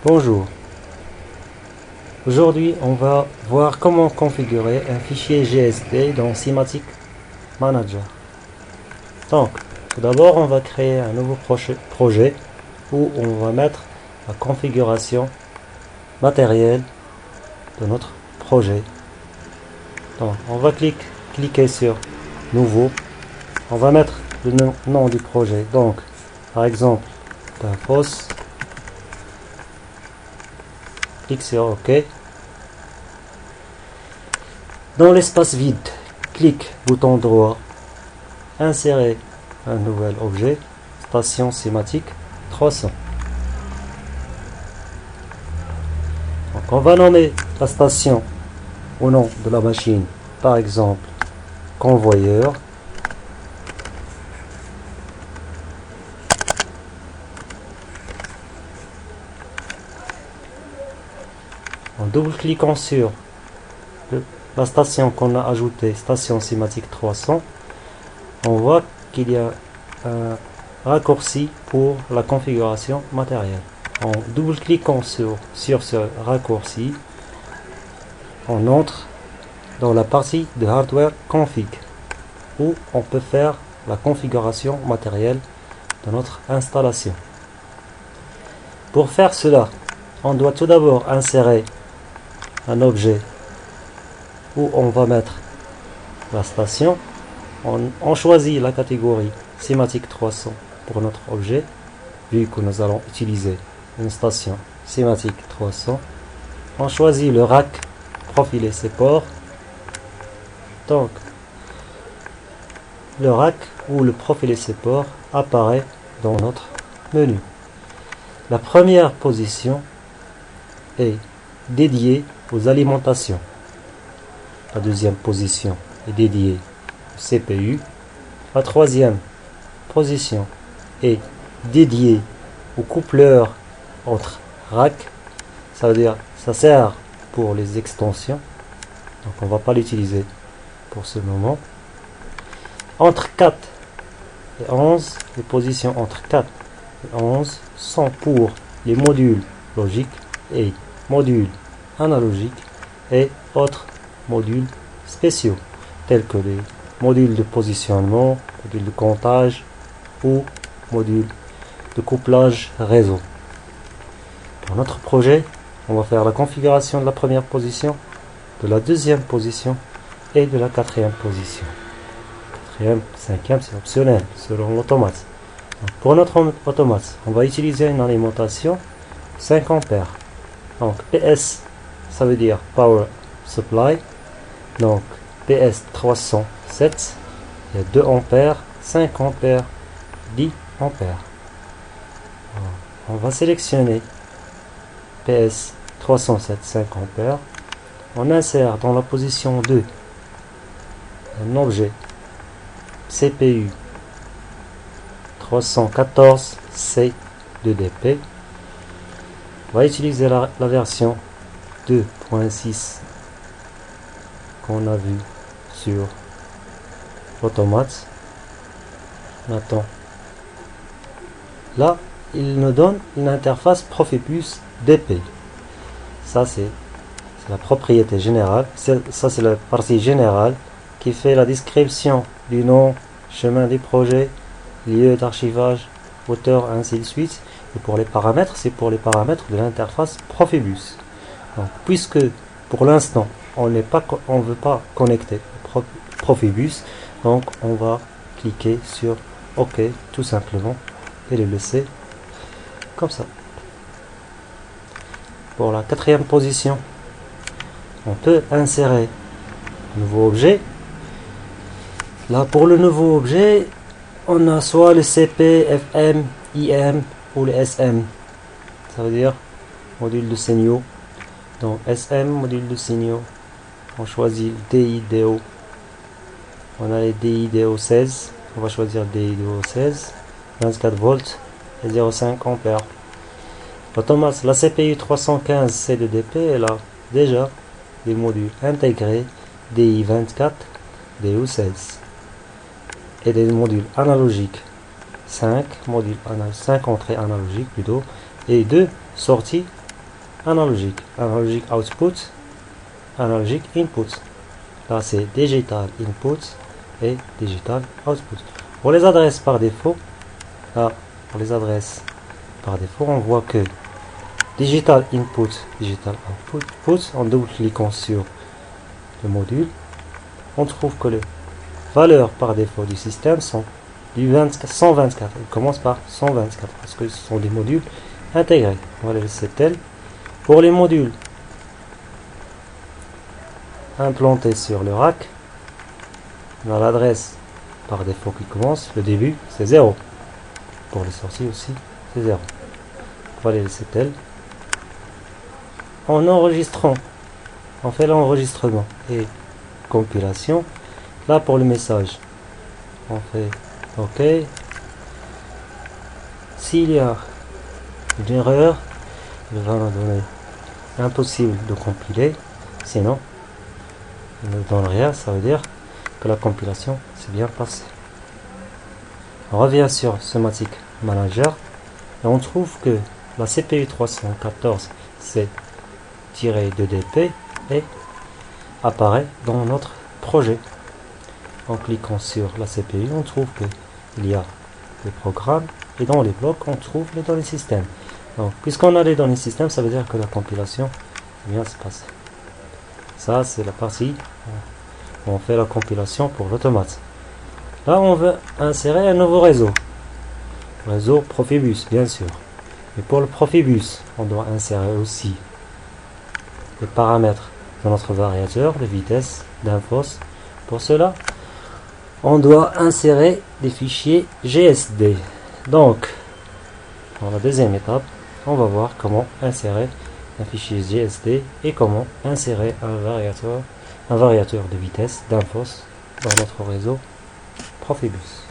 Bonjour. Aujourd'hui, on va voir comment configurer un fichier GSD dans Simatic Manager. Donc, tout d'abord, on va créer un nouveau projet où on va mettre la configuration matérielle de notre projet. Donc, on va cliquer sur Nouveau. On va mettre le nom du projet. Donc, par exemple, Danfoss. Clique sur OK. Dans l'espace vide, clique bouton droit, insérer un nouvel objet, station Simatic 300. Donc on va nommer la station au nom de la machine, par exemple convoyeur. En double-cliquant sur la station qu'on a ajoutée, station Simatic 300, on voit qu'il y a un raccourci pour la configuration matérielle. En double-cliquant sur ce raccourci, on entre dans la partie de Hardware Config, où on peut faire la configuration matérielle de notre installation. Pour faire cela, on doit tout d'abord insérer un objet où on va mettre la station. On choisit la catégorie Simatic 300 pour notre objet, vu que nous allons utiliser une station Simatic 300. On choisit le rack, profil et support. Donc, le rack ou le profil et support apparaît dans notre menu. La première position est dédiée aux alimentations. La deuxième position est dédiée au CPU. La troisième position est dédiée au coupleur entre rack. Ça veut dire ça sert pour les extensions. Donc on ne va pas l'utiliser pour ce moment. Entre 4 et 11, les positions entre 4 et 11 sont pour les modules logiques et modules analogiques et autres modules spéciaux, tels que les modules de positionnement, modules de comptage ou modules de couplage réseau. Dans notre projet, on va faire la configuration de la première position, de la deuxième position et de la quatrième position. Quatrième, cinquième, c'est optionnel selon l'automate. Pour notre automate, on va utiliser une alimentation 5 ampères. Donc PS, ça veut dire Power Supply. Donc PS 307, il y a 2 ampères, 5 ampères, 10 ampères. On va sélectionner PS 307 5 ampères. On insère dans la position 2 un objet CPU 314C 2DP. On va utiliser la version 2.6 qu'on a vu sur l'automate. Maintenant, là, il nous donne une interface Profibus DP. Ça, c'est la propriété générale. Ça, c'est la partie générale qui fait la description du nom, chemin du projet, lieu d'archivage, auteur, ainsi de suite. Et pour les paramètres, c'est pour les paramètres de l'interface Profibus. Donc, puisque pour l'instant, on ne veut pas connecter Profibus, donc on va cliquer sur OK tout simplement et le laisser comme ça. Pour la quatrième position, on peut insérer un nouveau objet. Là, pour le nouveau objet, on a soit le CP, FM, IM ou le SM. Ça veut dire module de signaux. Donc SM, module de signaux. On choisit DIDO. On a les DIDO 16. On va choisir DIDO 16. 24 volts et 0,5 ampères. L'automate, la CPU 315 C2DP, elle a déjà des modules intégrés DI24, DO16 et des modules analogiques 5 entrées analogiques plutôt et 2 sorties analogique. Analogique output, analogique input. Là, c'est digital input et digital output. Pour les adresses par défaut, là, pour les adresses par défaut, on voit que digital input, digital output, en double-cliquant sur le module, on trouve que les valeurs par défaut du système sont du 124. Il commence par 124 parce que ce sont des modules intégrés. On va les laisser tels. Pour les modules implantés sur le rack, on a l'adresse par défaut qui commence. Le début, c'est 0. Pour les sorties aussi, c'est 0. On va les laisser tels. En enregistrant, on fait l'enregistrement et compilation. Là, pour le message, on fait OK. S'il y a une erreur, il va nous donner impossible de compiler. Sinon, il ne donne rien. Ça veut dire que la compilation s'est bien passée. On revient sur Semantic Manager et on trouve que la CPU 314C-2DP apparaît dans notre projet. En cliquant sur la CPU, on trouve qu'il y a des programmes et dans les blocs, on trouve les données système. Donc, puisqu'on a les données système, ça veut dire que la compilation vient se passer. Ça, c'est la partie où on fait la compilation pour l'automate. Là, on veut insérer un nouveau réseau. Réseau Profibus, bien sûr. Et pour le Profibus, on doit insérer aussi les paramètres de notre variateur de vitesse d'infos. Pour cela, on doit insérer des fichiers GSD. Donc, dans la deuxième étape, on va voir comment insérer un fichier GSD et comment insérer un variateur de vitesse d'infos dans notre réseau Profibus.